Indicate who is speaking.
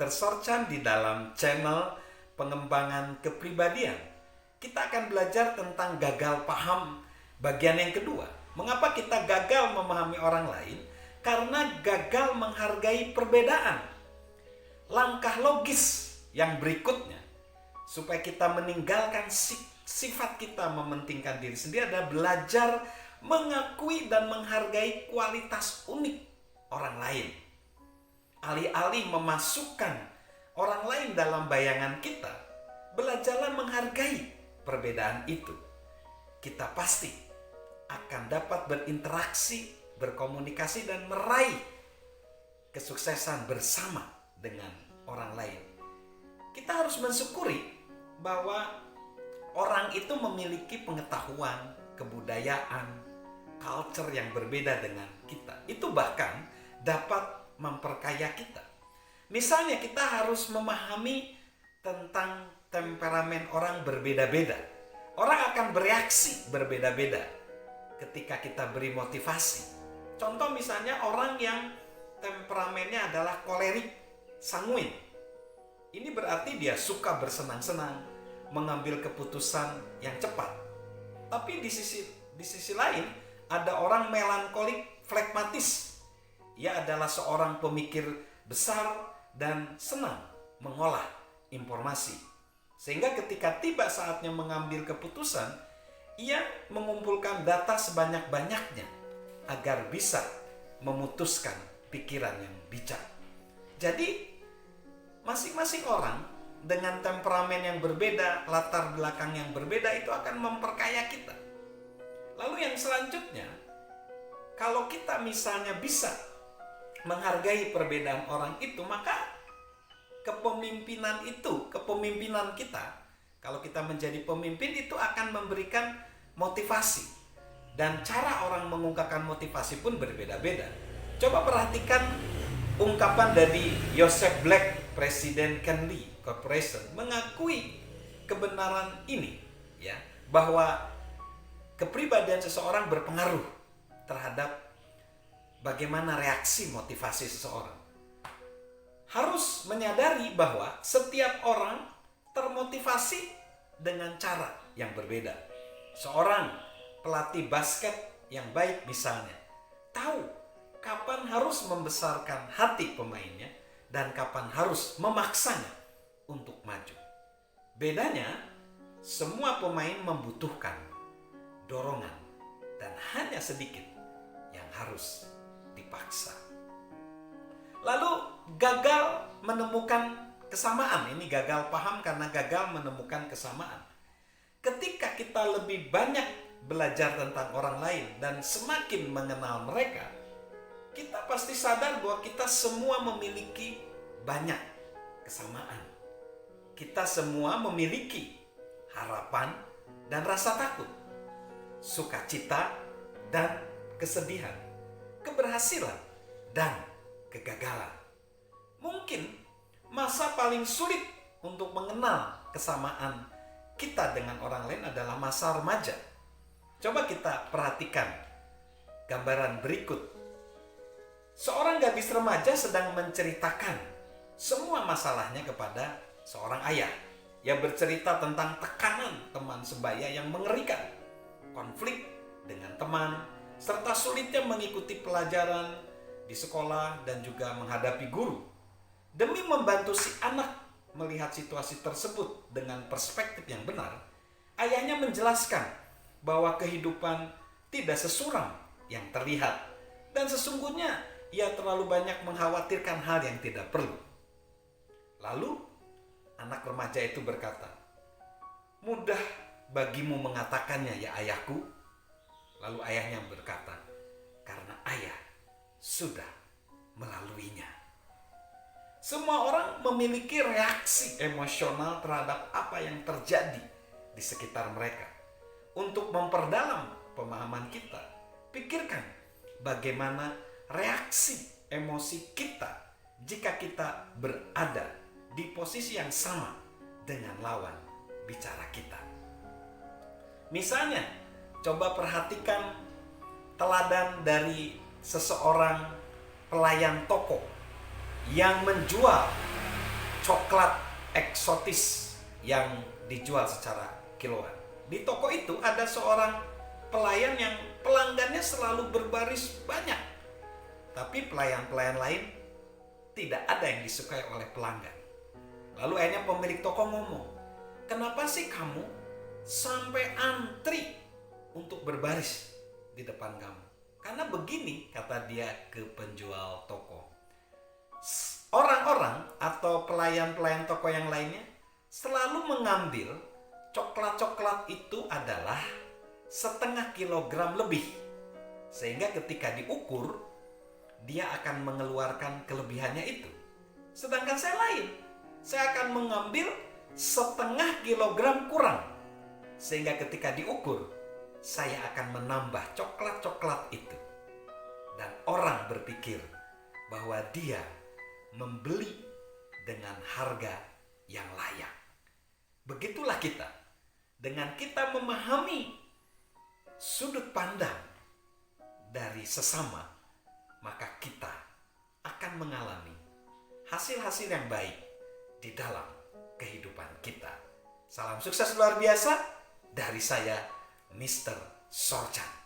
Speaker 1: Tersorcan di dalam channel pengembangan kepribadian. Kita akan belajar tentang gagal paham bagian yang kedua. Mengapa kita gagal memahami orang lain? Karena gagal menghargai perbedaan. Langkah logis yang berikutnya supaya kita meninggalkan sifat kita mementingkan diri sendiri adalah belajar mengakui dan menghargai kualitas unik orang lain. Alih-alih memasukkan orang lain dalam bayangan kita, belajarlah menghargai perbedaan itu. Kita pasti akan dapat berinteraksi, berkomunikasi, dan meraih kesuksesan bersama dengan orang lain. Kita harus mensyukuri bahwa orang itu memiliki pengetahuan, kebudayaan, culture yang berbeda dengan kita. Itu bahkan dapat memperkaya kita. Misalnya kita harus memahami tentang temperamen orang berbeda-beda. Orang akan bereaksi berbeda-beda ketika kita beri motivasi. Contoh misalnya orang yang temperamennya adalah kolerik, sanguin. Ini berarti dia suka bersenang-senang, mengambil keputusan yang cepat. Tapi di sisi lain ada orang melankolik, flekmatis. Ia adalah seorang pemikir besar dan senang mengolah informasi. Sehingga ketika tiba saatnya mengambil keputusan, ia mengumpulkan data sebanyak-banyaknya agar bisa memutuskan pikiran yang bijak. Jadi, masing-masing orang dengan temperamen yang berbeda, latar belakang yang berbeda itu akan memperkaya kita. Lalu yang selanjutnya, kalau kita misalnya bisa menghargai perbedaan orang itu, maka kepemimpinan kita, kalau kita menjadi pemimpin itu akan memberikan motivasi. Dan cara orang mengungkapkan motivasi pun berbeda-beda. Coba perhatikan ungkapan dari Joseph Black, Presiden Candy Corporation, mengakui kebenaran ini, ya, bahwa kepribadian seseorang berpengaruh terhadap bagaimana reaksi motivasi seseorang. Harus menyadari bahwa setiap orang termotivasi dengan cara yang berbeda. Seorang pelatih basket yang baik misalnya tahu kapan harus membesarkan hati pemainnya dan kapan harus memaksanya untuk maju. Bedanya, semua pemain membutuhkan dorongan dan hanya sedikit yang harus dipaksa. Lalu gagal menemukan kesamaan. Ini gagal paham karena gagal menemukan kesamaan. Ketika kita lebih banyak belajar tentang orang lain dan semakin mengenal mereka, kita pasti sadar bahwa kita semua memiliki banyak kesamaan. Kita semua memiliki harapan dan rasa takut, sukacita dan kesedihan, keberhasilan dan kegagalan. Mungkin masa paling sulit untuk mengenal kesamaan kita dengan orang lain adalah masa remaja. Coba kita perhatikan gambaran berikut. Seorang gadis remaja sedang menceritakan semua masalahnya kepada seorang ayah. Ia bercerita tentang tekanan teman sebaya yang mengerikan, konflik dengan teman, serta sulitnya mengikuti pelajaran di sekolah dan juga menghadapi guru. Demi membantu si anak melihat situasi tersebut dengan perspektif yang benar, ayahnya menjelaskan bahwa kehidupan tidak sesuram yang terlihat dan sesungguhnya ia terlalu banyak mengkhawatirkan hal yang tidak perlu. Lalu anak remaja itu berkata, "Mudah bagimu mengatakannya ya ayahku." Lalu ayahnya berkata, "Karena ayah sudah melaluinya." Semua orang memiliki reaksi emosional terhadap apa yang terjadi di sekitar mereka. Untuk memperdalam pemahaman kita, pikirkan bagaimana reaksi emosi kita jika kita berada di posisi yang sama dengan lawan bicara kita. Misalnya, coba perhatikan teladan dari seseorang pelayan toko yang menjual coklat eksotis yang dijual secara kiloan. Di toko itu ada seorang pelayan yang pelanggannya selalu berbaris banyak. Tapi pelayan-pelayan lain tidak ada yang disukai oleh pelanggan. Lalu akhirnya pemilik toko ngomong, "Kenapa sih kamu sampai antri untuk berbaris di depan kamu?" Karena begini, kata dia ke penjual toko. Orang-orang atau pelayan-pelayan toko yang lainnya selalu mengambil coklat-coklat itu adalah 0,5 kilogram lebih. Sehingga ketika diukur, dia akan mengeluarkan kelebihannya itu. Sedangkan saya lain. Saya akan mengambil 0,5 kilogram kurang. Sehingga ketika diukur, saya akan menambah coklat-coklat itu. Dan orang berpikir bahwa dia membeli dengan harga yang layak. Begitulah kita. Dengan kita memahami sudut pandang dari sesama, maka kita akan mengalami hasil-hasil yang baik di dalam kehidupan kita. Salam sukses luar biasa dari saya, Mr. Sorchan.